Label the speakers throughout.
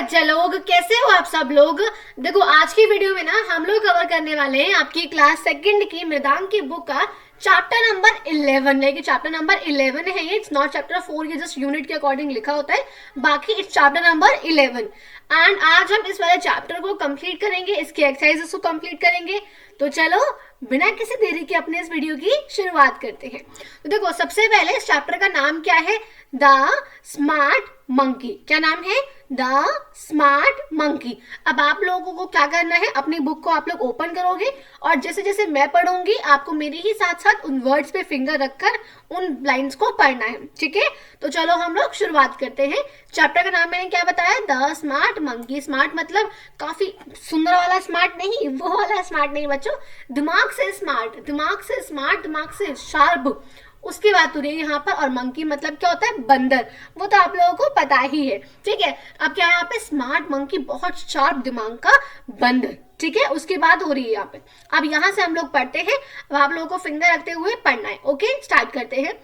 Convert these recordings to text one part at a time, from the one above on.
Speaker 1: बच्चे लोग, कैसे हो आप सब लोग। देखो आज की वीडियो में ना हम लोग कवर करने वाले हैं आपकी क्लास सेकंड की मृदांक की बुक का चैप्टर नंबर 11। लेकिन चैप्टर नंबर 11 है ये, इट्स नॉट चैप्टर 4, ये जस्ट यूनिट के अकॉर्डिंग लिखा होता है, बाकी इट्स चैप्टर नंबर 11। एंड आज हम इस वाले चैप्टर को कंप्लीट करेंगे, इसके एक्सरसाइजेस को कंप्लीट करेंगे। तो चलो बिना किसी देरी के अपने इस वीडियो की शुरुआत करते हैं। तो देखो सबसे पहले इस चैप्टर का नाम क्या है, द स्मार्ट मंकी। क्या नाम है, द स्मार्ट मंकी। अब आप लोगों को क्या करना है, अपनी बुक को आप लोग ओपन करोगे और जैसे जैसे मैं पढ़ूंगी आपको मेरे ही साथ साथ उन वर्ड्स पे फिंगर रखकर उन लाइंस को पढ़ना है, ठीक है। तो चलो हम लोग शुरुआत करते हैं। चैप्टर का नाम मैंने क्या बताया, द स्मार्ट मंकी। स्मार्ट मतलब काफी सुंदर वाला स्मार्ट नहीं, वो वाला स्मार्ट नहीं बच्चों, दिमाग से स्मार्ट, दिमाग से स्मार्ट, दिमाग से शार्प, उसकी बात हो रही है यहाँ पर। और मंकी मतलब क्या होता है, बंदर, वो तो आप लोगों को पता ही है, ठीक है। अब क्या है यहाँ पे, स्मार्ट मंकी, बहुत शार्प दिमाग का बंदर, ठीक है, उसकी बात हो रही है यहाँ पे। अब यहाँ से हम लोग पढ़ते हैं, अब आप लोगों को फिंगर रखते हुए पढ़ना है, ओके। स्टार्ट करते हैं।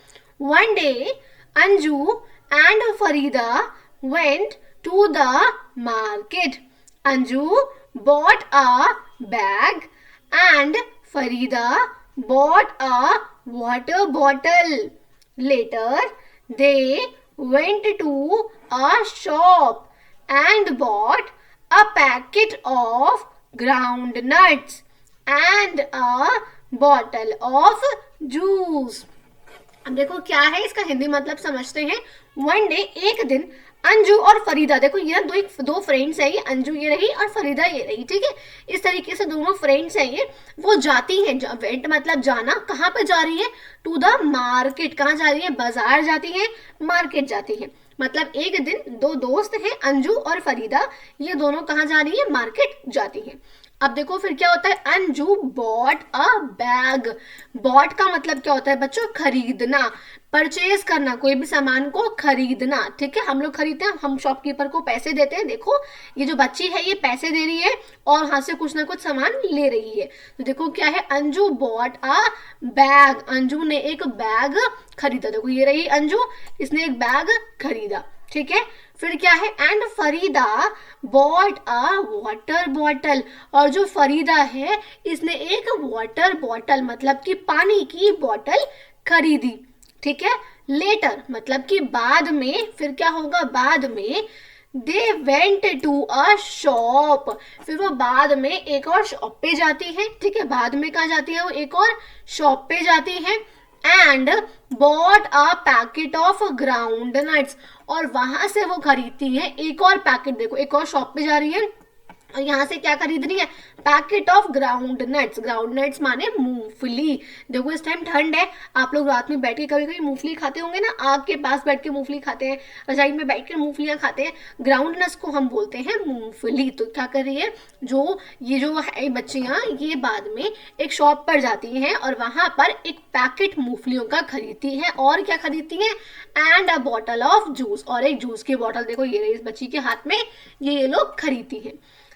Speaker 1: One day Anju and Farida went to the market. Anju bought a bag and Farida bought a water bottle. Later, they went to a shop and bought a packet of groundnuts and a bottle of juice. अब देखो क्या है इसका हिंदी मतलब समझते हैं। One day, एक दिन, अंजू और फरीदा, देखो ये दो फ्रेंड्स है, ये अंजू ये रही और फरीदा ये रही, ठीक है। इस तरीके से दोनों फ्रेंड्स हैं ये, वो जाती हैं, वेंट मतलब जाना, कहाँ पे जा रही है, टू द मार्केट। कहाँ जा रही है, बाजार जाती है, मार्केट जाती है। मतलब एक दिन दो दोस्त हैं अंजू और फरीदा, ये दोनों कहाँ जा रही है, मार्केट जाती हैं। अब देखो फिर क्या होता है, Anju bought a bag. Bought का मतलब क्या होता है बच्चों, खरीदना, परचेज करना, कोई भी सामान को खरीदना, ठीक है। हम लोग खरीदते हैं, हम शॉपकीपर को पैसे देते हैं। देखो ये जो बच्ची है ये पैसे दे रही है और यहाँ से कुछ ना कुछ सामान ले रही है। तो देखो क्या है, Anju bought a bag, Anju ने एक बैग खरीदा। देखो ये रही अंजू, इसने एक बैग खरीदा, ठीक है। फिर क्या है, and Farida bought a water bottle, और जो फरीदा है इसने एक वाटर बॉटल मतलब कि पानी की बोतल खरीदी, ठीक है। लेटर मतलब कि बाद में, फिर क्या होगा, बाद में they went to a shop, फिर वो बाद में एक और शॉप पे जाती है, ठीक है। बाद में कहाँ जाती है, वो एक और शॉप पे जाती है। And bought a packet of ground nuts, और वहां से वो खरीदती है एक और पैकेट। देखो एक और शॉप पे जा रही है और यहाँ से क्या खरीद रही है, packet of ground nuts. Ground nuts माने मूंगफली। देखो इस टाइम ठंड है, आप लोग रात में बैठ के कभी कभी मूंगफली खाते होंगे ना, आग के पास बैठ के मूंगफली खाते हैं, रजाई में बैठ के मूंगफलियां खाते हैं, ग्राउंड नट्स को हम बोलते हैं मूंगफली। तो क्या कर रही है, ये जो है बच्चियां, ये बाद में एक शॉप पर जाती हैं और वहां पर एक पैकेट मूंगफलियों का खरीदती है। और क्या खरीदती है, and a bottle of juice, और एक जूस की बॉटल, देखो ये रही इस बच्ची के हाथ में, ये लोग खरीदती है।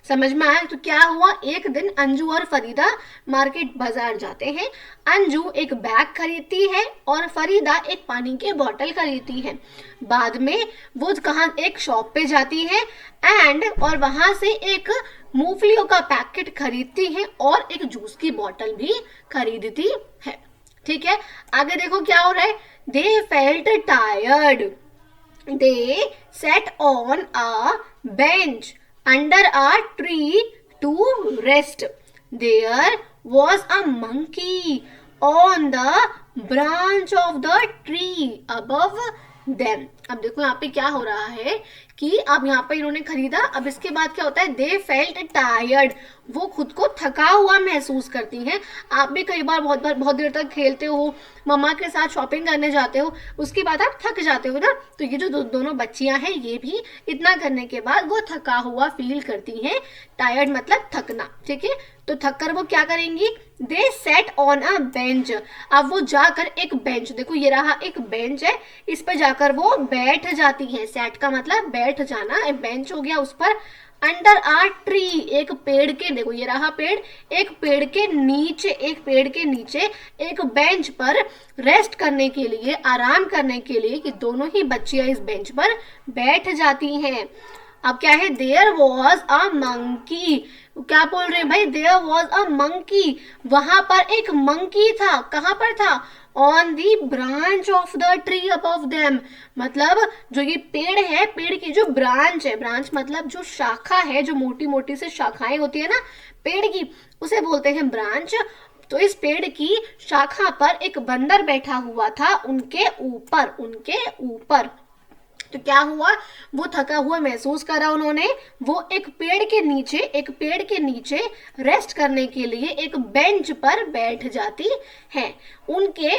Speaker 1: समझ में आया। तो क्या हुआ, एक दिन अंजू और फरीदा मार्केट बाजार जाते हैं। अंजू एक बैग खरीदती है और फरीदा एक पानी की बोतल खरीदती है। बाद में वो कहाँ, एक शॉप पे जाती है एंड, और वहां से एक मूंगफलियों का पैकेट खरीदती है और एक जूस की बोतल भी खरीदती है, ठीक है। आगे देखो क्या हो रहा है, they felt tired, they set on a bench under a tree to rest. There was a monkey on the branch of the tree above them. अब देखो यहाँ पे क्या हो रहा है कि अब यहाँ पे इन्होंने खरीदा, अब इसके बाद क्या होता है, दे फेल्ट टायर्ड, वो खुद को थका हुआ महसूस करती हैं। आप भी कई बार बहुत देर तक खेलते हो, मम्मा के साथ शॉपिंग करने जाते हो, उसके बाद आप थक जाते हो ना। तो ये जो दोनों बच्चियां हैं ये भी इतना करने के बाद वो थका हुआ फील करती हैं। टायर्ड मतलब थकना, ठीक है। तो थक कर वो क्या करेंगी, दे सेट ऑन अ बेंच, अब वो जाकर एक बेंच, देखो ये रहा एक बेंच है, इस पर जाकर वो बैठ जाती हैं। सेट का मतलब बैठ जाना, एक बेंच हो गया उस पर। अंडर आ ट्री, एक पेड़ के, देखो ये रहा पेड़, एक पेड़ के नीचे एक बेंच पर रेस्ट करने के लिए, आराम करने के लिए, कि दोनों ही बच्चियां इस बेंच पर बैठ जाती हैं। अब क्या है, देयर वॉज अ मंकी, क्या बोल रहे हैं भाई, देयर वॉज अ मंकी, वहां पर एक मंकी था, कहां पर था, on the branch of the tree above them, मतलब जो ये पेड़ है, पेड़ की जो ब्रांच है, ब्रांच मतलब जो शाखा है, जो मोटी मोटी से शाखाएं होती है ना पेड़ की, उसे बोलते हैं ब्रांच। तो इस पेड़ की शाखा पर एक बंदर बैठा हुआ था, उनके ऊपर, उनके ऊपर। तो क्या हुआ, वो थका हुआ महसूस करा उन्होंने, वो एक पेड़ के नीचे, एक पेड़ के नीचे रेस्ट करने के लिए एक बेंच पर बैठ जाती है। उनके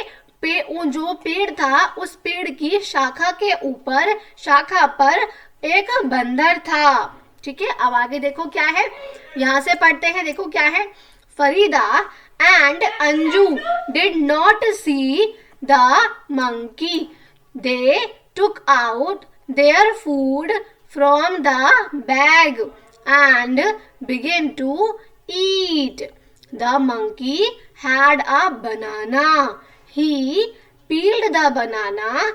Speaker 1: जो पेड़ था, उस पेड़ की शाखा के ऊपर, शाखा पर एक बंदर था। ठीक है, अब आगे देखो क्या है, यहां से पढ़ते हैं, देखो क्या है, Farida and Anju did not see the monkey, they took out their food from the bag and began to eat. The monkey had a banana. He peeled the banana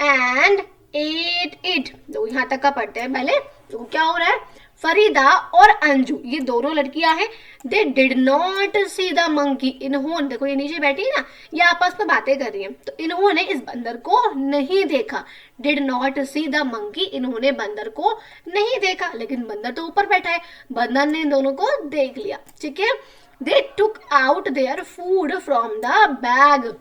Speaker 1: and ate it. तो यहाँ तक का पढ़ते हैं पहले। तो क्या हो रहा है, फरीदा और अंजू, ये दोनों लड़कियां हैं, they did not see the monkey, इन्होंने, देखो ये नीचे बैठी है ना, ये आपस में बातें कर रही हैं, तो इन्होंने इस बंदर को नहीं देखा, did not see the monkey, इन्होंने बंदर को नहीं देखा, लेकिन बंदर तो ऊपर बैठा है, बंदर ने इन दोनों को देख लिया। ठीक है, they took out their food from the bag,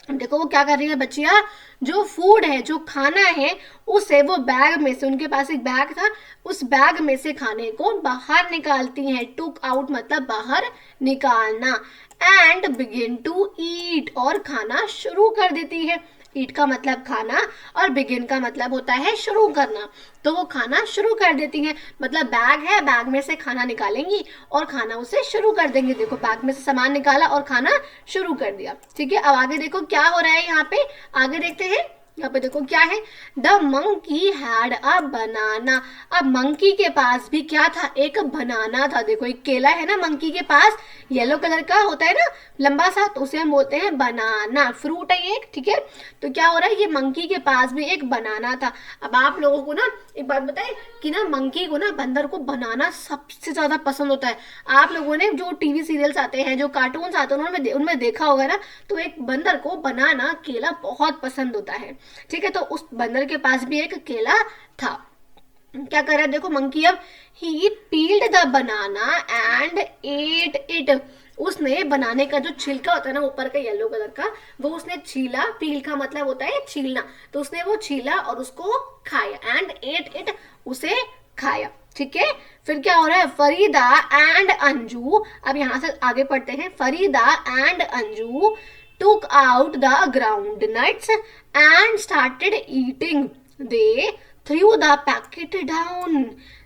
Speaker 1: देखो वो क्या कर रही है बच्चियां, जो फूड है, जो खाना है, उसे वो बैग में से, उनके पास एक बैग था, उस बैग में से खाने को बाहर निकालती हैं। टुक आउट मतलब बाहर निकालना, एंड बिगिन टू ईट, और खाना शुरू कर देती है। ईट का मतलब खाना और बिगिन का मतलब होता है शुरू करना, तो वो खाना शुरू कर देती हैं, मतलब बैग है, बैग में से खाना निकालेंगी और खाना उसे शुरू कर देंगे। देखो बैग में से सामान निकाला और खाना शुरू कर दिया। ठीक है, अब आगे देखो क्या हो रहा है, यहाँ पे आगे देखते हैं, यहाँ पे देखो क्या है, द मंकी हैड अ बनाना, अब मंकी के पास भी क्या था, एक बनाना था। देखो एक केला है ना मंकी के पास, येलो कलर का होता है ना, लंबा सा, तो उसे हम बोलते हैं बनाना, फ्रूट है एक। ठीक है, तो क्या हो रहा है, ये मंकी के पास भी एक बनाना था। अब आप लोगों को ना एक बात बताएं कि ना मंकी को ना, बंदर को बनाना सबसे ज्यादा पसंद होता है। आप लोगों ने जो टीवी सीरियल्स आते हैं, जो कार्टून्स आते हैं, उनमें देखा होगा ना, तो एक बंदर को बनाना, केला बहुत पसंद होता है। ठीक है, तो उस बंदर के पास भी एक केला था। क्या कर रहा है देखो मंकी, अब he peeled the banana and ate it, उसने बनाने का जो छिलका होता है ना ऊपर का येलो कलर का, वो उसने छीला, पील का मतलब होता है छीलना, तो उसने वो छीला और उसको खाया, एंड एट इट, उसे खाया। ठीक है, फिर क्या हो रहा है, फरीदा एंड अंजू, अब यहां से आगे पढ़ते हैं, Farida and Anju took out the groundnuts and started eating. They threw the packet down.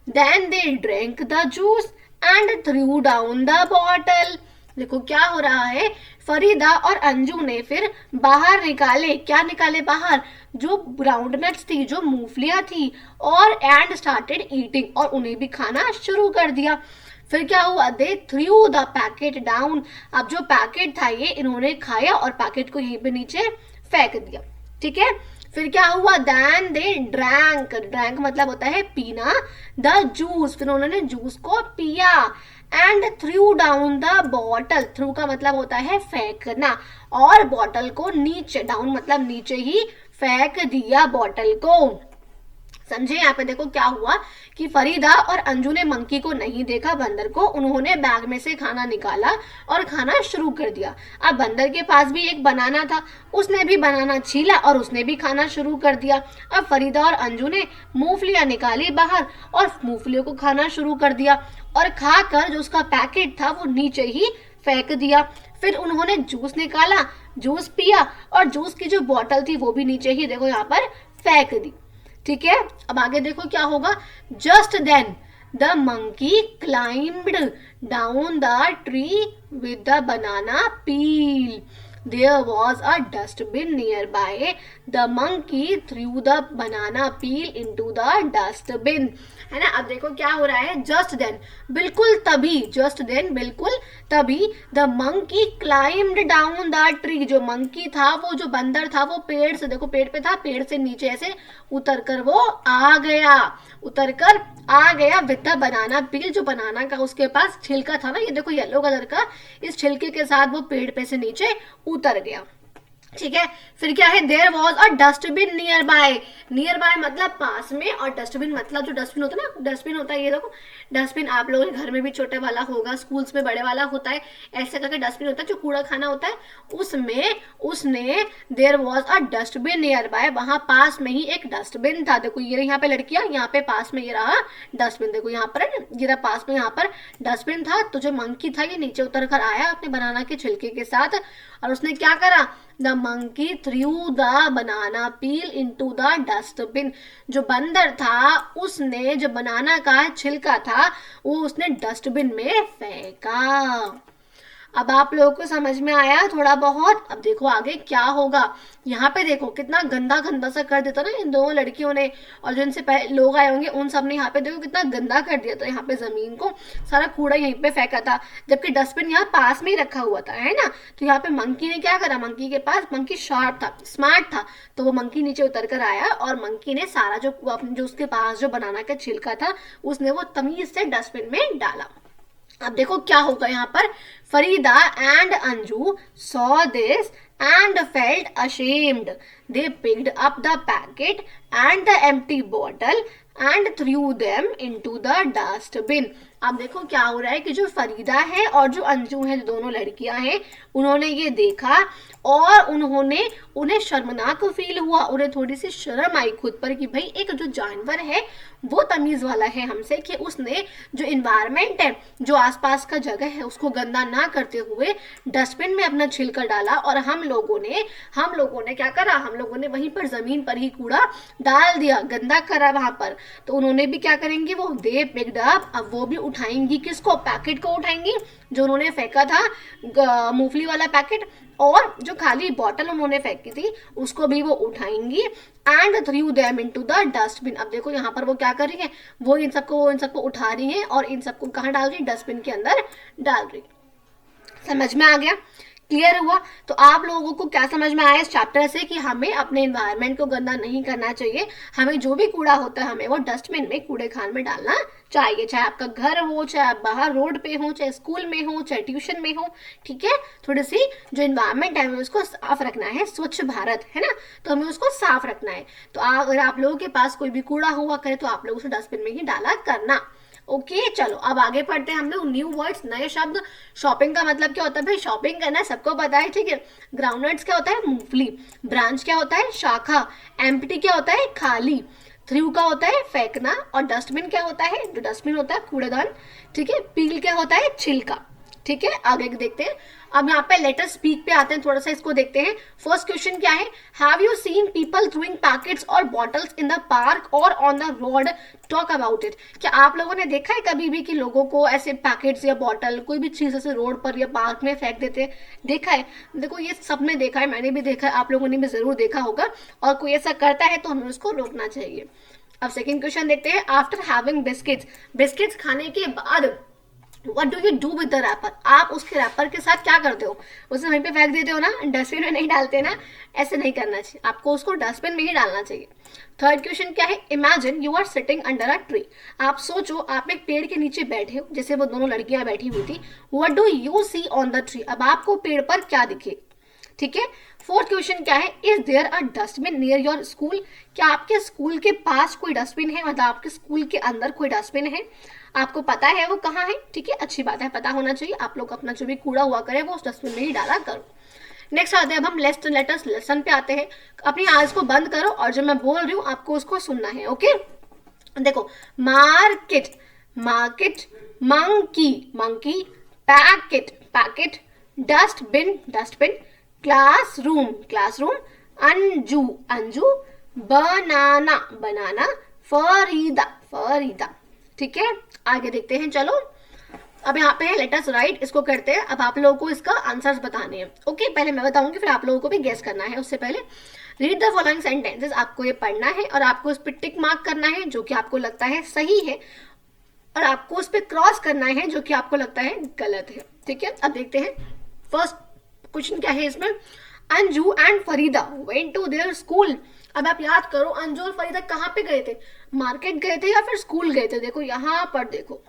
Speaker 1: Then they drank the juice and threw down the bottle. देखो क्या हो रहा है, फरीदा और अंजू ने फिर बाहर निकाले, क्या निकाले बाहर, जो ग्राउंडनट्स थी, जो मूंगफलियां थी, और एंड स्टार्टेड ईटिंग, और उन्हें भी खाना शुरू कर दिया। फिर क्या हुआ, दे थ्रू द पैकेट डाउन, अब जो पैकेट था ये इन्होंने खाया और पैकेट को यहीं पे नीचे फेंक दिया। ठीक है, फिर क्या हुआ, देन दे ड्रैंक, ड्रैंक मतलब होता है पीना, द जूस, फिर उन्होंने जूस को पिया, and through down the bottle, through का मतलब होता है फेंकना, और बॉटल को नीचे, डाउन मतलब नीचे ही फेंक दिया बॉटल को। समझे, यहाँ पे देखो क्या हुआ कि फरीदा और अंजू ने मंकी को नहीं देखा, बंदर को, उन्होंने बैग में से खाना निकाला और खाना शुरू कर दिया। अब बंदर के पास भी एक बनाना था, उसने भी बनाना छीला और उसने भी खाना शुरू कर दिया। अब फरीदा और अंजू ने मूंगफलियां निकाली बाहर और मूंगफलियों को खाना शुरू कर दिया, और खाकर जो उसका पैकेट था वो नीचे ही फेंक दिया। फिर उन्होंने जूस निकाला, जूस पिया, और जूस की जो बॉटल थी वो भी नीचे ही देखो यहाँ पर फेंक दी। ठीक है, अब आगे देखो क्या होगा, just then the monkey climbed down the tree with the banana peel, there was a dustbin nearby, the monkey threw the banana peel into the dustbin, है ना। अब देखो क्या हो रहा है, जस्ट देन, बिल्कुल तभी, जस्ट देन बिल्कुल तभी, the monkey climbed down the tree, जो मंकी था, वो जो बंदर था, वो पेड़ से, देखो पेड़ पे था, पेड़ से नीचे ऐसे उतर कर वो आ गया, उतर कर आ गया विद द बनाना पील, जो बनाना का उसके पास छिलका था ना, ये देखो येलो कलर का, इस छिलके के साथ वो पेड़ पे से नीचे उतर गया, ठीक है। फिर क्या है, there was a dustbin nearby, nearby मतलब पास में, और डस्टबिन मतलब जो डस्टबिन होता है ना, डस्टबिन होता है, ये देखो डस्टबिन आप लोगों के घर में भी छोटे वाला होगा, स्कूल्स में बड़े वाला होता है, ऐसे करके डस्टबिन होता है जो कूड़ा खाना होता है, उसमें उसने there was a dustbin nearby, वहां पास में ही एक डस्टबिन था, देखो ये यहाँ पे लड़कियां, यहाँ पे पास में ये रहा डस्टबिन, देखो यहाँ पर ये रहा पास में, यहाँ पर डस्टबिन था, तो जो मंकी था ये नीचे उतर कर आया अपने बनाना के छिलके के साथ, और उसने क्या करा, the monkey threw the banana peel into the dustbin, जो बंदर था उसने जो बनाना का छिलका था वो उसने डस्टबिन में फेंका। अब आप लोगों को समझ में आया थोड़ा बहुत। अब देखो आगे क्या होगा, यहाँ पे देखो कितना गंदा गंदा सा कर देता ना इन दोनों लड़कियों ने, और जो इनसे पहले लोग आए होंगे उन सब ने, यहाँ पे देखो कितना गंदा कर दिया था, यहाँ पे जमीन को सारा कूड़ा यहीं पे फेंका था, जबकि डस्टबिन यहाँ पास में ही रखा हुआ था, है ना। तो यहाँ पे मंकी ने क्या करा, मंकी के पास, मंकी शार्प था, स्मार्ट था, तो वो मंकी नीचे उतर कर आया, और मंकी ने सारा जो उसके पास जो बनाना का छिलका था उसने वो तमीज से डस्टबिन में डाला। अब देखो क्या होगा यहाँ पर, Farida and Anju saw this and felt ashamed. They picked up the packet and the empty bottle and threw them into the dustbin. अब देखो क्या हो रहा है कि जो फरीदा है और जो अंजू है, जो दोनों लड़कियां हैं, उन्होंने ये देखा और उन्हें शर्मनाक फील हुआ, उन्हें थोड़ी सी शर्म आई खुद पर कि भाई एक जो जानवर है वो तमीज वाला है हमसे कि उसने जो इन्वायरमेंट है, जो आसपास का जगह है, उसको गंदा ना करते हुए डस्टबिन में अपना छिलका डाला, और हम लोगों ने क्या करा, हम लोगों ने वहीं पर जमीन पर ही कूड़ा डाल दिया, गंदा करा वहां पर। तो उन्होंने भी क्या करेंगी, वो दे पिक्ड अप, अब वो भी उठाएंगी किसको, पैकेट को उठाएंगी जो उन्होंने फेंका था मूंगफली वाला पैकेट, और जो खाली बॉटल उन्होंने फेंकी थी उसको भी वो उठाएंगी, and threw them into the dustbin. अब देखो यहाँ पर वो क्या कर रही है, वो इन सबको उठा रही है और इन सबको कहाँ डाल रही है, डस्टबिन के अंदर डाल रही। समझ में आ गया, क्लियर हुआ। तो आप लोगों को क्या समझ में आया इस चैप्टर से कि हमें अपने एनवायरनमेंट को गंदा नहीं करना चाहिए, हमें जो भी कूड़ा होता है हमें वो डस्टबिन में, कूड़े खान में डालना चाहिए, चाहे आपका घर हो, चाहे आप बाहर रोड पे हो, चाहे स्कूल में हो, चाहे ट्यूशन में हो, ठीक है। थोड़ी सी जो एनवायरनमेंट है हमें उसको साफ रखना है, स्वच्छ भारत है ना, तो हमें उसको साफ रखना है। तो अगर आप लोगों के पास कोई भी कूड़ा हुआ करे तो आप लोग उसे डस्टबिन में ही डाला करना। ओके चलो अब आगे पढ़ते हैं हम लोग न्यू वर्ड्स, नए शब्द। शॉपिंग का मतलब क्या होता है भाई, शॉपिंग करना सबको पता है, ठीक है। ग्राउंडनट्स क्या होता है, मूंगफली। ब्रांच क्या होता है, शाखा। एम्प्टी क्या होता है, खाली। थ्रू का होता है फेंकना, और डस्टबिन क्या होता है, जो डस्टबिन होता है कूड़ेदान, ठीक है। पील क्या होता है, छिलका, ठीक है। आगे देखते हैं। अब यहाँ पे लेटर स्पीक पे आते हैं, थोड़ा सा इसको देखते हैं। फर्स्ट क्वेश्चन क्या है, have you seen people throwing packets और बॉटल्स इन द पार्क और on the road, talk about it. क्या आप लोगों ने देखा है कभी भी कि लोगों को ऐसे पैकेट्स या बॉटल कोई भी चीज ऐसे रोड पर या पार्क में फेंक देते हैं, देखा है। देखो ये सबने देखा है, मैंने भी देखा है, आप लोगों ने भी जरूर देखा होगा, और कोई ऐसा करता है तो हमें उसको रोकना चाहिए। अब सेकेंड क्वेश्चन देखते हैं। आफ्टर हैविंग बिस्किट्स, बिस्किट्स खाने के बाद What do you do with the wrapper? आप उसके रैपर के साथ क्या करते हो, उसे वहीं पे फेंक देते हो ना, डस्टबिन में नहीं डालते ना, ऐसे नहीं करना चाहिए, आपको उसको डस्टबिन में ही डालना चाहिए। थर्ड क्वेश्चन क्या है, imagine you are sitting under a tree. आप सोचो आप एक पेड़ के नीचे बैठे हो, जैसे वो दोनों लड़कियां बैठी हुई थी। What do you see on the tree? अब आपको पेड़ पर क्या दिखे, ठीक है। फोर्थ क्वेश्चन क्या है, is there a dustbin near your school. क्या आपके स्कूल के पास कोई डस्टबिन है, मतलब आपके स्कूल के अंदर कोई डस्टबिन है, आपको पता है वो कहाँ है, ठीक है। अच्छी बात है, पता होना चाहिए। आप लोग अपना जो भी कूड़ा हुआ करे वो उस डस्टबिन में ही डाला करो। नेक्स्ट आते हैं अब हम लेसन पे आते हैं। अपनी आवाज को बंद करो और जो मैं बोल रही हूँ आपको उसको सुनना है, ओके। देखो, market, market, monkey, monkey, packet, packet, dustbin, dustbin, classroom, classroom, Anju, Anju, banana, banana, Farida, Farida, ठीक है। आगे देखते हैं, चलो। अब यहाँ पे है लेट अस राइट, इसको करते हैं। अब आप लोगों को इसका आंसर्स बताने हैं। ओके, पहले मैं बताऊंगी, फिर आप लोगों को भी गेस करना है। उससे पहले रीड द फॉलोइंग सेंटेंसेस, आपको ये पढ़ना है और आपको उस पर टिक मार्क करना है जो कि आपको लगता है सही है, और आपको उस पर क्रॉस करना है जो कि आपको लगता है गलत है। ठीक है, अब देखते हैं फर्स्ट क्वेश्चन क्या है इसमें। Anju and Farida went to their school. अब आप याद करो, अंजू और फरीदा कहाँ पे गए थे? मार्केट गए थे या फिर स्कूल गए थे? देखो यहाँ पर देखो,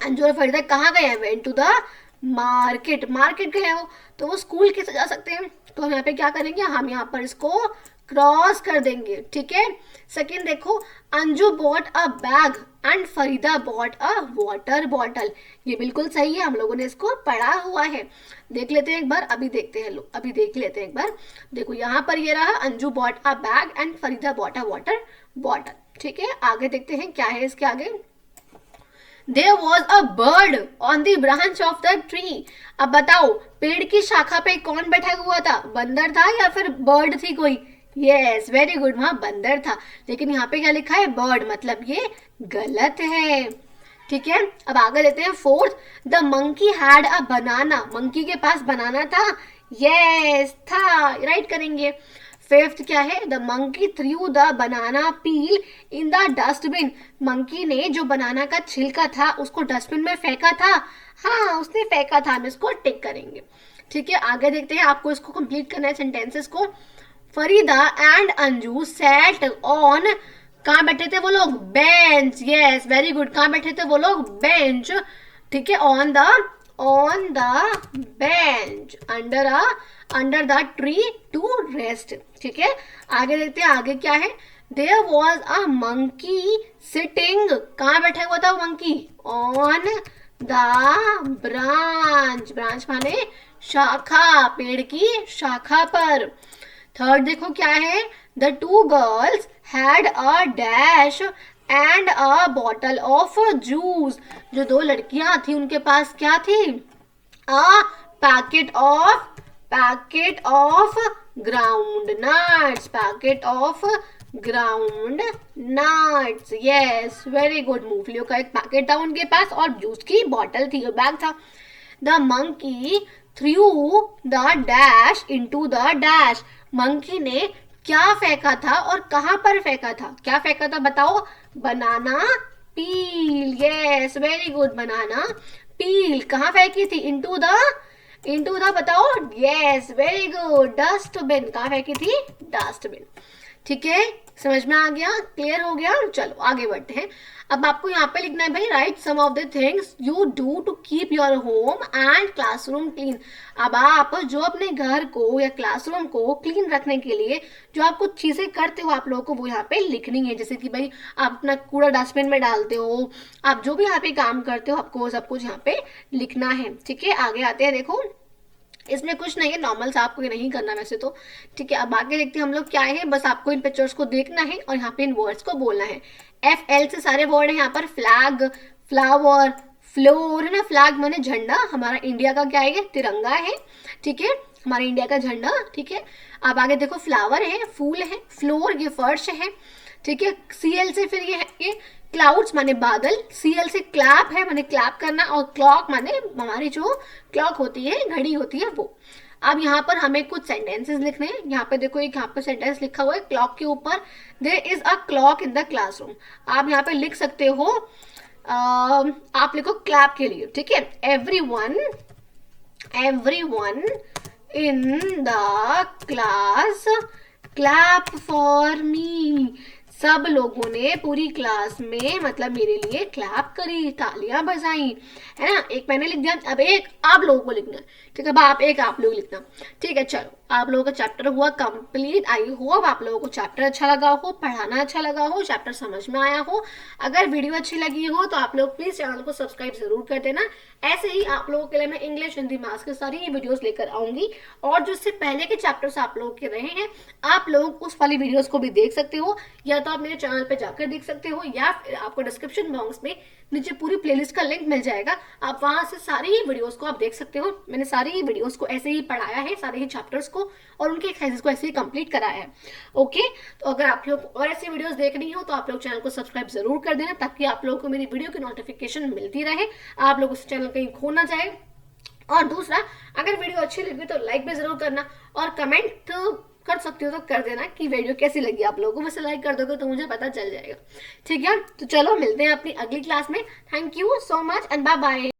Speaker 1: अंजू और फरीदा कहाँ गए हैं? Went to the market, market गए हो, तो वो स्कूल कैसे जा सकते हैं? तो हम यहाँ पे क्या करेंगे, हम यहाँ पर इसको क्रॉस कर देंगे। ठीक है, सेकेंड देखो, Anju bought a bag and Farida bought a water bottle. ये बिल्कुल सही है, हम लोगों ने इसको पढ़ा हुआ है। देख लेते हैं एक बार, अभी देखते हैं लोग, अभी देख लेते हैं एक बार। देखो यहाँ पर ये रहा, Anju bought a bag and Farida bought a water bottle. ठीक है, आगे देखते हैं क्या है इसके आगे। There was a bird on the branch of the tree. अब बताओ, पेड़ की शाखा पे कौन बैठा हुआ था? बंदर था या फिर बर्ड थी कोई? यस, वेरी गुड, वहां बंदर था। लेकिन यहाँ पे क्या लिखा है? बर्ड, मतलब ये गलत है। ठीक है, अब आगे लेते हैं fourth. The monkey had a banana. Monkey के पास बनाना था? यस, था, राइट करेंगे। फिफ्थ क्या है? The monkey threw the banana peel in the dustbin. Monkey ने जो बनाना का छिलका था उसको डस्टबिन में फेंका था। हाँ, उसने फेंका था, हम इसको टिक करेंगे। ठीक है, आगे देखते हैं, आपको इसको कंप्लीट करना है सेंटेंसेस को। Farida and Anju sat on, कहाँ बैठे थे वो लोग? बेंच। यस, वेरी गुड, कहाँ बैठे थे वो लोग? बेंच। ठीक है, on the bench under the tree to rest. ठीक है, आगे देखते हैं, आगे क्या है। There was a monkey sitting, कहाँ बैठा हुआ था वो monkey? On the branch, branch माने शाखा, पेड़ की शाखा पर। थर्ड देखो क्या है। The two girls had a dash and a bottle of juice. जो दो लड़कियां थी उनके पास क्या थी? A packet of ground nuts, packet of ground nuts. Yes, very good, मूंगफलियों का एक पैकेट था उनके पास और जूस की बॉटल थी, बैग था। The monkey threw the dash into the dash. Monkey ने क्या फेंका था और कहां पर फेंका था? क्या फेंका था बताओ? बनाना पील। यस, वेरी गुड, बनाना पील कहां फेंकी थी? इनटू द बताओ? यस, वेरी गुड, डस्टबिन, कहां फेंकी थी? डस्टबिन। ठीक है, समझ में आ गया? क्लियर हो गया? चलो आगे बढ़ते हैं। अब आपको यहाँ पे लिखना है भाई, write some of the things you do to keep your home and classroom clean. अब आप जो अपने घर को या क्लासरूम को क्लीन रखने के लिए जो आप कुछ चीजें करते हो, आप लोगों को वो यहाँ पे लिखनी है। जैसे कि भाई आप अपना कूड़ा डस्टबिन में डालते हो, आप जो भी यहाँ पे काम करते हो, आपको वो सब कुछ यहाँ पे लिखना है। ठीक है, आगे आते हैं। देखो इसमें कुछ नहीं है, नॉर्मल सा, आपको ये नहीं करना वैसे तो। ठीक है, अब आगे देखते हैं हम लोग क्या है। बस आपको इन पिक्चर्स को देखना है और यहाँ पे इन वर्ड्स को बोलना है। FL से सारे वर्ड है यहाँ पर। फ्लैग, फ्लावर, फ्लोर है ना। फ्लैग माने झंडा, हमारा इंडिया का क्या है? तिरंगा है। ठीक है, हमारे इंडिया का झंडा। ठीक है, अब आगे देखो, फ्लावर है, फूल है। फ्लोर ये फर्श है। ठीक है, CL से फिर ये क्लाउड्स माने बादल। CL से क्लैप है, माने क्लैप करना। और क्लॉक माने हमारी जो क्लॉक होती है, घड़ी होती है, वो। अब यहाँ पर हमें कुछ सेंटेंसेस लिखने हैं। यहाँ पे देखो, एक यहाँ पे सेंटेंस लिखा हुआ है क्लॉक के ऊपर। There is a clock in the classroom. आप यहाँ पे लिख सकते हो, आप लिखो क्लैप के लिए। ठीक है, everyone in the class clap for me. सब लोगों ने पूरी क्लास में मतलब मेरे लिए क्लैप करी, तालियां बजाई, है ना। एक मैंने लिख दिया, अब एक आप लोगों को लिखना है। ठीक है, अब आप लोग लिखना। ठीक है, चलो आप लोगों का चैप्टर हुआ कंप्लीट। आई होप आप लोगों को चैप्टर अच्छा लगा हो, पढ़ाना अच्छा लगा हो, चैप्टर समझ में आया हो। अगर वीडियो अच्छी लगी हो तो आप लोग प्लीज चैनल को सब्सक्राइब जरूर कर देना। ऐसे ही आप लोगों के लिए मैं इंग्लिश, हिंदी, मैथ्स के सारी वीडियोस लेकर आऊंगी। और जो इससे पहले के चैप्टर्स आप लोग के रहे हैं, आप लोग उस वाली वीडियोस को भी देख सकते हो, या तो तो आप मेरे चैनल पे जाकर देख सकते हो, या फिर आपको डिस्क्रिप्शन बॉक्स में नीचे पूरी प्लेलिस्ट का लिंक मिल जाएगा, आप वहां से सारी ही वीडियोस को आप देख सकते हो। मैंने सारी ही वीडियोस को ऐसे ही पढ़ाया है, सारे ही चैप्टर्स को और उनके एक्सरसाइजेस को ऐसे ही कंप्लीट कराया है। ओके, तो अगर आप लोग और ऐसी वीडियोस देखनी हो तो आप लोग चैनल को सब्सक्राइब जरूर कर देना, ताकि आप लोगों को मेरी वीडियो की नोटिफिकेशन मिलती रहे, आप लोग उस चैनल कहीं खो ना जाए। और दूसरा, अगर वीडियो अच्छी लगी तो लाइक भी जरूर करना, और कमेंट कर सकते हो तो कर देना कि वीडियो कैसी लगी आप लोगों को। वैसे लाइक कर दोगे तो मुझे पता चल जाएगा। ठीक है, तो चलो मिलते हैं अपनी अगली क्लास में। Thank you so much and bye bye.